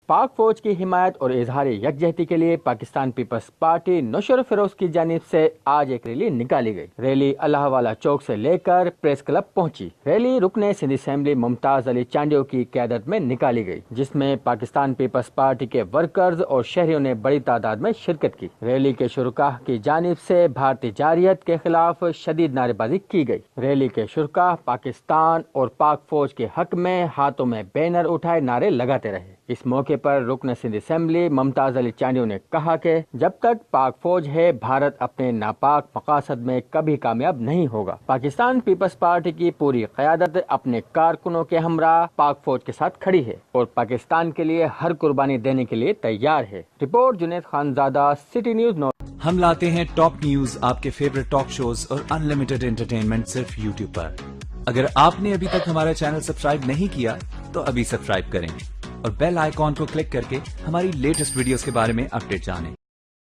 پاک فوج کی حمایت اور اظہار یکجہتی کے لیے پاکستان پیپلز پارٹی نوشہر فیروز کی جانب سے آج ایک ریلی نکالی گئی۔ ریلی اللہ والا چوک سے لے کر پریس کلب پہنچی۔ ریلی رکن سندھ اسمبلی ممتاز علی چانڈیو کی قیادت میں نکالی گئی، جس میں پاکستان پیپلز پارٹی کے ورکرز اور شہریوں نے بڑی تعداد میں شرکت کی۔ ریلی کے شرکاء کی جانب سے بھارتی جارحیت کے خلاف شدید نعرے بازی کی گئی۔ ریلی کے شرکاء پاکستان اور پاک فوج کے حق میں ہاتھوں میں بینر اٹھائے نعرے لگاتے رہے۔ اس موقع پر رکن سندھ اسمبلی ممتاز علی چانڈیو نے کہا کہ جب تک پاک فوج ہے، بھارت اپنے ناپاک مقاصد میں کبھی کامیاب نہیں ہوگا۔ پاکستان پیپلز پارٹی کی پوری قیادت اپنے کارکنوں کے ہمراہ پاک فوج کے ساتھ کھڑی ہے اور پاکستان کے لیے ہر قربانی دینے کے لیے تیار ہے۔ Report Junaid Khanzada, city news نو۔ ہم لاتے ہیں ٹاپ نیوز، آپ کے فیوریٹ ٹاک شوز اور انلمیٹڈ انٹرٹینمنٹ صرف یوٹیوب پر۔ اگر آپ نے ابھی تک ہمارا چینل سبسکرائب نہیں کیا تو ابھی سبسکرائب کریں اور بیل آئیکن کو کلک کر کے ہماری لیٹسٹ ویڈیوز کے بارے میں اپڈیٹ جانیں۔